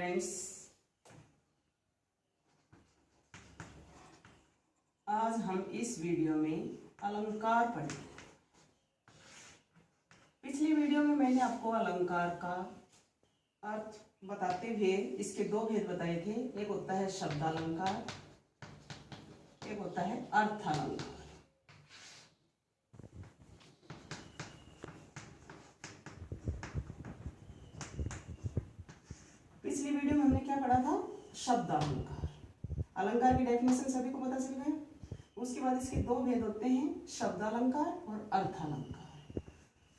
Friends, आज हम इस वीडियो में अलंकार पढ़ेंगे। पिछली वीडियो में मैंने आपको अलंकार का अर्थ बताते हुए इसके दो भेद बताए थे। एक होता है शब्दालंकार, एक होता है अर्थालंकार। पिछली वीडियो में हमने क्या पढ़ा था? शब्दालंकार। अलंकार की डेफिनेशन सभी को पता चल गया। उसके बाद इसके दो भेद होते हैं, शब्दालंकार और अर्थालंकार।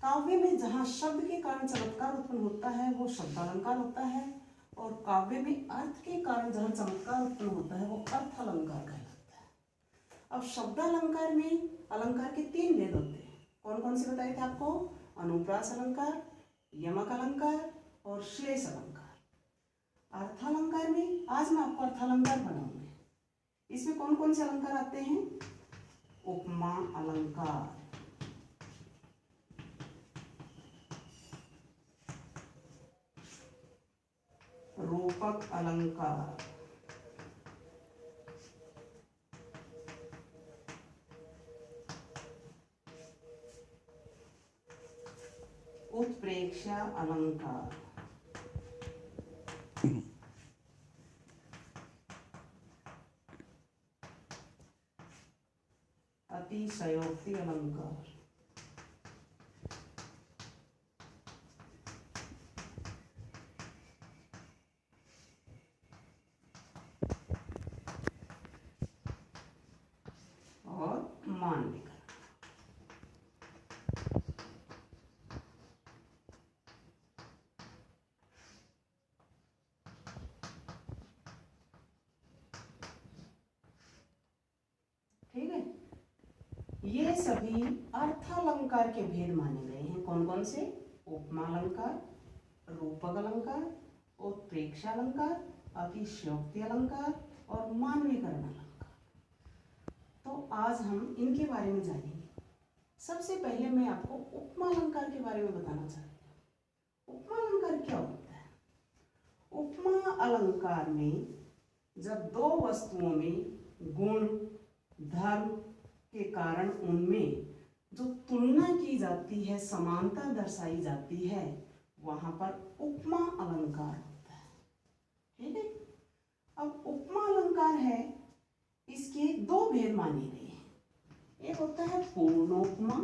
काव्य में जहां शब्द के कारण चमत्कार उत्पन्न होता है वो शब्दालंकार होता है, और काव्य में अर्थ के कारण जहां चमत्कार उत्पन्न होता है वो अर्थालंकार कहलाता है। अब शब्दालंकार में अलंकार के तीन भेद होते हैं। कौन कौन से बताए थे आपको? अनुप्रास अलंकार, यमक अलंकार और श्लेष अलंकार। अर्थालंकार में आज मैं आपको अर्थालंकार पढ़ाऊंगी। इसमें कौन कौन से अलंकार आते हैं? उपमा अलंकार, रूपक अलंकार, उत्प्रेक्षा अलंकार, अतिशयोक्ति अलंकार, और मानविक। ठीक है, ये सभी अर्थालंकार के भेद माने गए हैं। कौन कौन से? उपमा अलंकार, रूपक अलंकार, उत्प्रेक्षा अलंकार, अतिशयोक्ति अलंकार और मानवीकरण अलंकार। तो आज हम इनके बारे में जानेंगे। सबसे पहले मैं आपको उपमा अलंकार के बारे में बताना चाहती हूँ। उपमा अलंकार क्या होता है? उपमा अलंकार में जब दो वस्तुओं में गुण, धर्म के कारण उनमें जो तुलना की जाती है, समानता दर्शाई जाती है, वहां पर उपमा अलंकार होता है। ठीक है, अब उपमा अलंकार है, इसके दो भेद माने गए हैं। एक होता है पूर्णोपमा,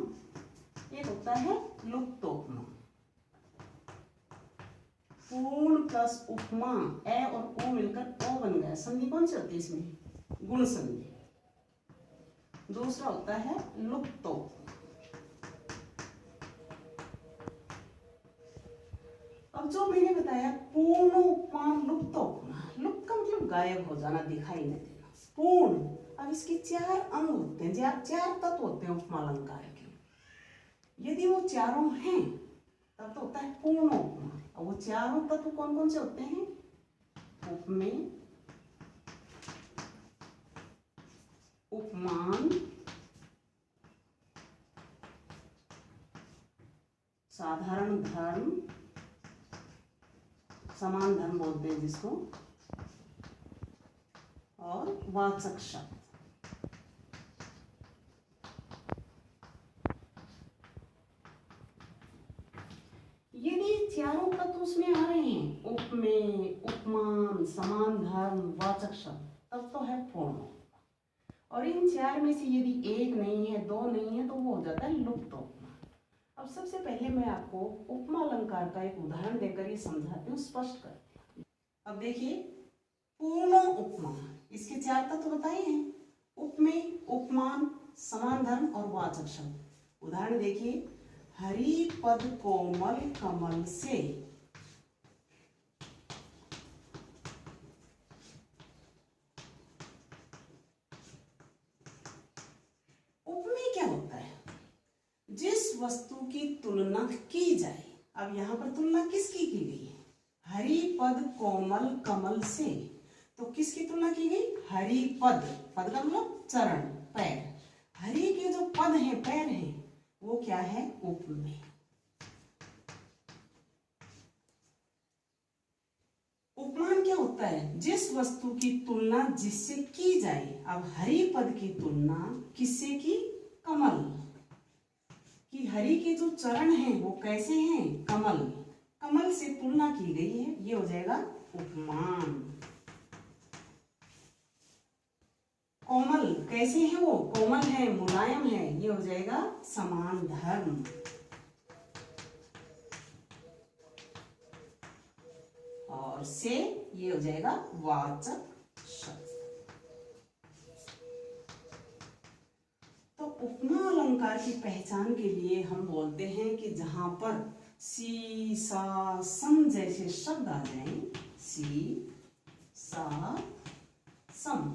एक होता है लुप्तोपमा। पूर्ण प्लस उपमा, ए और ओ मिलकर ओ बन गया। संधि कौन सी होती है इसमें? गुण संधि। दूसरा होता है लुप्तोपमा। अब जो मैंने बताया पूर्ण उपमा, लुप्तोपमा, लुप्त का मतलब गायब हो जाना, दिखाई नहीं देना। पूर्ण, अब इसके चार अंग होते हैं, चार तत्व होते हैं उपमा अलंकार के। यदि वो चारों हैं तब तो होता है पूर्ण उपमा। और वो चारों तत्व कौन कौन से होते हैं? उपमेय, उपमान, साधारण धर्म, समान धर्म बोलते हैं जिसको, और वाचक शब्द। यदि चारों तत्व उसमें आ रहे हैं, उपमेय, उपमान, समान धर्म, वाचक शब्द, तब तो है पूर्ण। और इन चार में से यदि एक नहीं है, दो नहीं है, तो वो हो जाता है लुप्त उपमा। अब सबसे पहले मैं आपको उपमा अलंकार का एक उदाहरण देकर ये समझाती हूँ, स्पष्ट करती हूँ। अब देखिए, पूर्ण उपमा, इसके चार तत्व बताए हैं, उपमेय, उपमान, समान धर्म और वाचक शब्द। उदाहरण देखिए, हरि पद कोमल कमल से। उपमेय क्या होता है? जिस वस्तु की तुलना की जाए। अब यहां पर तुलना किसकी की गई है? हरि पद कोमल कमल से। तो किसकी तुलना की गई? हरि पद, पद का मतलब चरण, पैर। हरि के जो पद हैं, पैर हैं, वो क्या है? उपमेय। उपमान क्या होता है? जिस वस्तु की तुलना जिससे की जाए। अब हरि पद की तुलना किससे की? कमल कि हरि के जो चरण हैं वो कैसे हैं? कमल। कमल से तुलना की गई है, ये हो जाएगा उपमान। कोमल कैसे है? वो कोमल है, मुलायम है, ये हो जाएगा समान धर्म। और से ये हो जाएगा वाचक शब्द। तो उपमा अलंकार की पहचान के लिए हम बोलते हैं कि जहां पर सी सा सम जैसे शब्द आ जाएं, सी सा सम,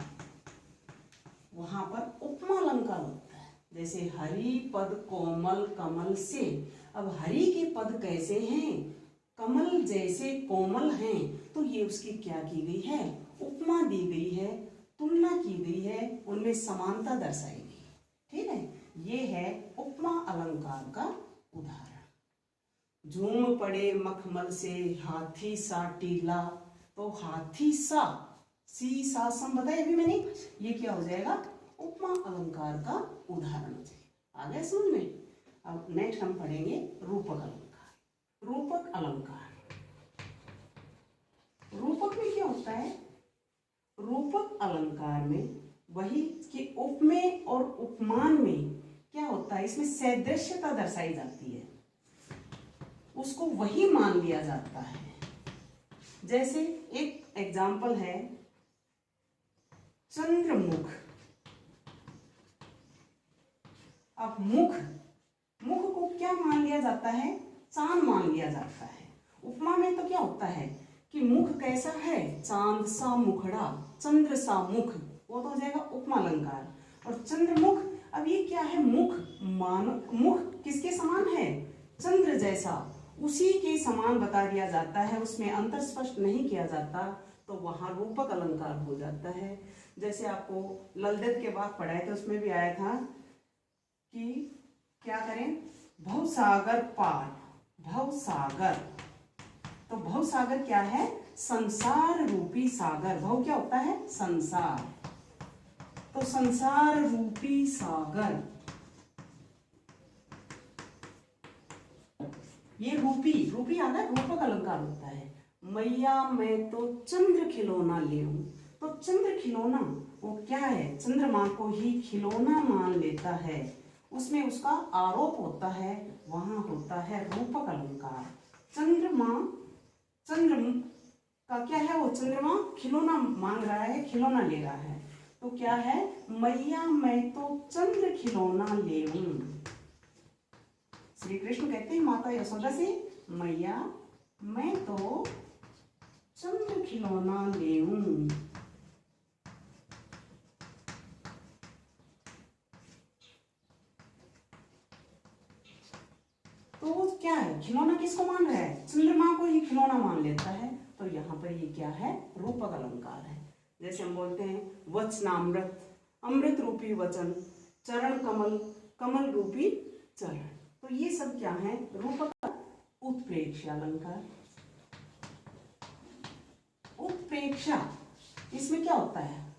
वहां पर उपमा अलंकार होता है। जैसे हरि पद कोमल कमल से। अब हरि के पद कैसे हैं? कमल जैसे कोमल हैं, तो ये उसकी क्या की गई है? उपमा दी गई है, तुलना की गई है, उनमें समानता दर्शाई गई। ठीक है, ये है उपमा अलंकार का उदाहरण। झूम पड़े मखमल से हाथी सा टीला, तो हाथी सा, सी सा सम बताया अभी मैंने, ये क्या हो जाएगा? उपमा अलंकार का उदाहरण हो जाएगा। आ गया समझ में? अब नेक्स्ट हम पढ़ेंगे रूपक अलंकार। रूपक अलंकार, रूपक में क्या होता है? रूपक अलंकार में वही कि उपमेय और उपमान में क्या होता है? इसमें सदृश्यता दर्शाई जाती है, उसको वही मान लिया जाता है। जैसे एक एग्जाम्पल है चंद्रमुख। अब मुख, मुख को क्या मान लिया जाता है? चांद मान लिया जाता है। उपमा में तो क्या होता है कि मुख कैसा है? चांद सा मुखड़ा, चंद्र सा मुख, वो तो हो जाएगा उपमा अलंकार। और चंद्रमुख, अब ये क्या है? मुख मान, मुख किसके समान है? चंद्र जैसा, उसी के समान बता दिया जाता है, उसमें अंतर स्पष्ट नहीं किया जाता, तो वहां रूपक अलंकार हो जाता है। जैसे आपको ललदेव के बाद पढ़ाए थे, उसमें भी आया था कि क्या करें? भवसागर पार, भवसागर, तो भवसागर क्या है? संसार रूपी सागर। भव क्या होता है? संसार, तो संसार रूपी सागर, ये रूपी, रूपी आकर रूपक अलंकार होता है। मैया मैं तो चंद्र खिलौना ले हूं, तो चंद्र खिलौना वो क्या है? चंद्रमा को ही खिलौना मान लेता है, उसमें उसका आरोप होता है, वहां होता है रूपक अलंकार। चंद्रमा, चंद्र का क्या है? वो चंद्रमा खिलौना मांग रहा है, खिलौना ले रहा है, तो क्या है? मैया मैं तो चंद्र खिलौना ले हूं। श्री कृष्ण कहते हैं माता यशोदा से, मैया मैं तो चंद्र खिलौना ले हूं। तो क्या है? खिलौना किसको मान रहा है? चंद्रमा को ही खिलौना मान लेता है, तो यहाँ पर ये क्या है? रूपक अलंकार है। जैसे हम बोलते हैं वचनामृत, अमृत रूपी वचन, चरण कमल, कमल रूपी चरण, तो ये सब क्या है? रूपक। उत्प्रेक्षा अलंकार, उत्प्रेक्षा, इसमें क्या होता है?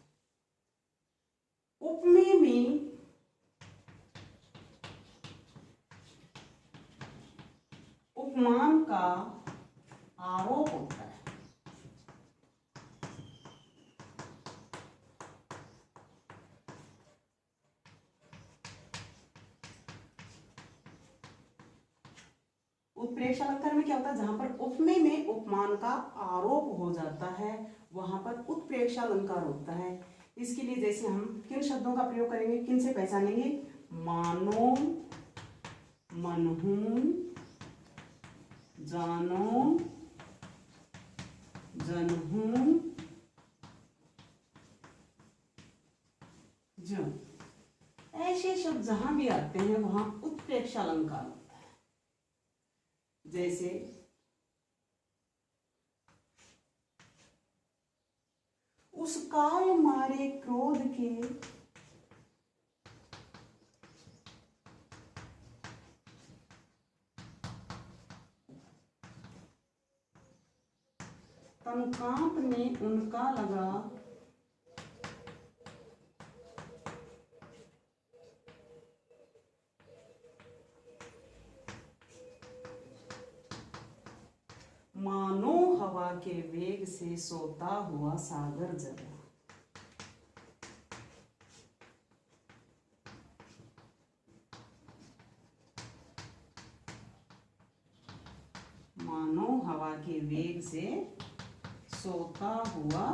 उपमेय में उपमान का आरोप होता है। उत्प्रेक्षा अलंकार में क्या होता है? जहां पर उपमेय में उपमान का आरोप हो जाता है, वहां पर उत्प्रेक्षा अलंकार होता है। इसके लिए जैसे हम किन शब्दों का प्रयोग करेंगे, किन से पहचानेंगे? मानो, मनहूं, जानो, जनहूं, जो, ऐसे शब्द जहां भी आते हैं वहां उत्प्रेक्षा अलंकार होता है। जैसे उस काल मारे क्रोध के तन कांपने उनका लगा, मानो हवा के वेग से सोता हुआ सागर जगा। मानो हवा के वेग से सोता हुआ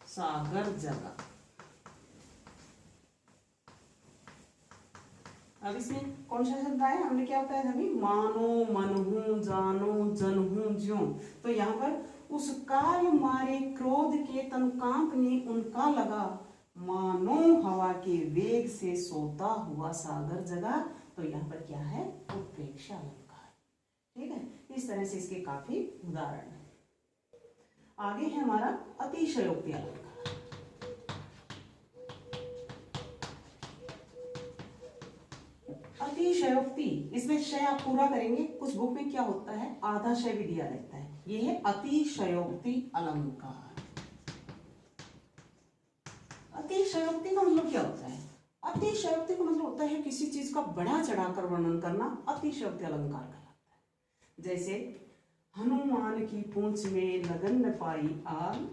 सागर जगा। अब इसमें कौन सा शब्द आया, हमने क्या बताया था अभी, मानो, मनहूं, जानो, जनहूं, ज्यों। तो यहाँ पर उस काल मारे क्रोध के तन कांपने उनका लगा, मानो हवा के वेग से सोता हुआ सागर जगा। तो यहाँ पर क्या है, उत्प्रेक्षा अलंकार। ठीक है, इस तरह से इसके काफी उदाहरण है। आगे है हमारा अतिशयोक्ति अलंकार। अतिशयोक्ति, इसमें शय आप पूरा करेंगे, कुछ बुक में क्या होता है आधा शय भी दिया रहता है, ये है अतिशयोक्ति अलंकार। अतिशयोक्ति का मतलब क्या होता है, अतिशयोक्ति का मतलब होता है किसी चीज का बढ़ा चढ़ाकर वर्णन करना, अतिशयोक्ति अलंकार कहलाता है। जैसे हनुमान की पूंछ में लगन न पाई आग,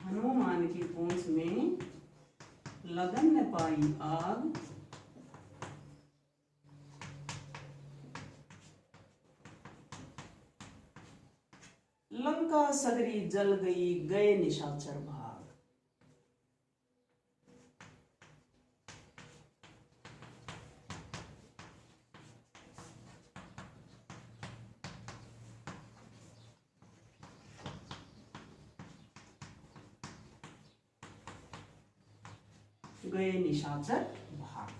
हनुमान की पूंछ में लगन न पाई आग, लंका सगरी जल गई गए निशाचर भाग। गए निशाचर भाग।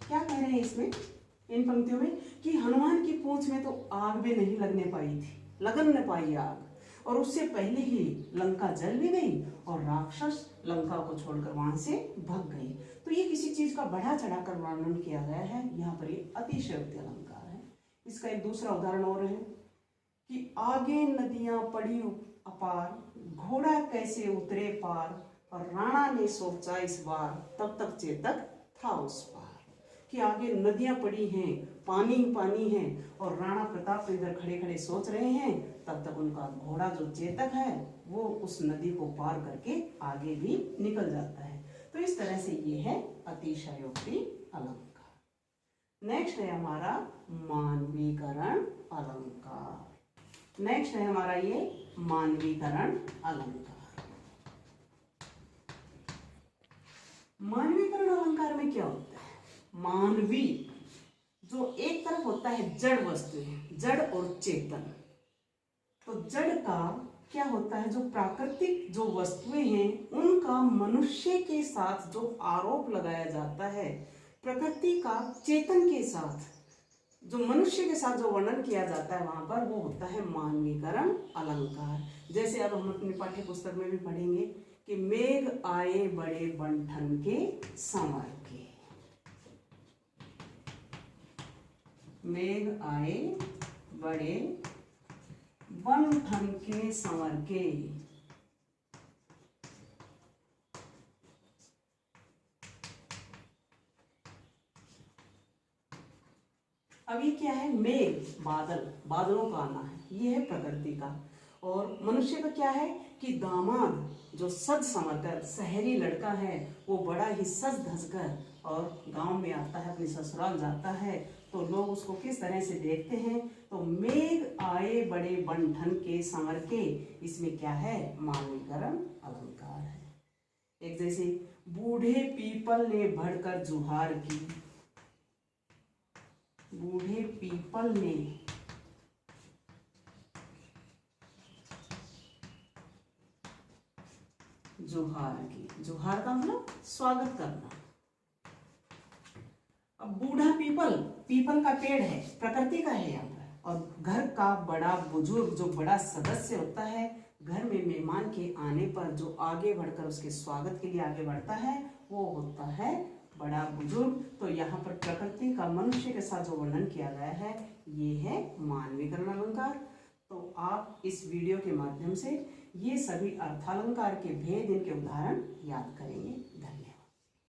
क्या कह रहे हैं इसमें, इन पंक्तियों में, कि हनुमान की पूंछ में तो आग भी नहीं लगने पाई थी, लगन न पाई आग, और उससे पहले ही लंका जल भी गई और राक्षस लंका को छोड़कर वहां से भाग गए। तो ये किसी चीज का बढ़ा चढ़ाकर वर्णन किया गया है, यहाँ पर ये अतिशयोक्ति अलंकार है। इसका एक दूसरा उदाहरण और है कि आगे नदियां पड़ी अपार, घोड़ा कैसे उतरे पार, और राणा ने सोचा इस बार, तब तक चेतक था उस पार। कि आगे नदियां पड़ी हैं, पानी पानी है, और राणा प्रताप इधर खड़े खड़े सोच रहे हैं, तब तक उनका घोड़ा जो चेतक है वो उस नदी को पार करके आगे भी निकल जाता है। तो इस तरह से ये है अतिशयोक्ति अलंकार। नेक्स्ट है हमारा मानवीकरण अलंकार। नेक्स्ट है हमारा ये मानवीकरण अलंकार। मानवीकरण अलंकार में क्या होता है, मानवी जो एक तरफ होता है जड़ वस्तु है, जड़ और चेतन। तो जड़ का क्या होता है, जो प्राकृतिक जो वस्तुएं हैं उनका मनुष्य के साथ जो आरोप लगाया जाता है, प्रकृति का चेतन के साथ जो मनुष्य के साथ जो वर्णन किया जाता है, वहां पर वो होता है मानवीकरण अलंकार। जैसे अब हम अपनी पाठ्य पुस्तक में भी पढ़ेंगे कि मेघ आए बड़े बंठन के संवर के, मेघ आए बड़े बंठन के संवर के। अब ये क्या है, मेघ बादल, बादलों का आना है, ये है प्रकृति का। और मनुष्य का क्या है कि दामाद जो सज संवरकर शहरी लड़का है, वो बड़ा ही सज धज कर और गांव में आता है, अपने ससुराल जाता है, तो लोग उसको किस तरह से देखते हैं, तो मेघ आए बड़े बंठन के संवर के, इसमें क्या है, मानवीकरण अलंकार है। एक जैसे बूढ़े पीपल ने बढ़कर जुहार की, बूढ़े पीपल ने जुहार की, जुहार का मतलब स्वागत करना। अब बूढ़ा पीपल, पीपल का पेड़ है, प्रकृति का है यहाँ पर, और घर का बड़ा बुजुर्ग जो बड़ा सदस्य होता है, घर में मेहमान के आने पर जो आगे बढ़कर उसके स्वागत के लिए आगे बढ़ता है, वो होता है बड़ा बुजुर्ग। तो यहाँ पर प्रकृति का मनुष्य के साथ जो वर्णन किया गया है ये है मानवीकरण अलंकार। तो आप इस वीडियो के माध्यम से ये सभी अर्थालंकार के भेद, इनके उदाहरण याद करेंगे। धन्यवाद।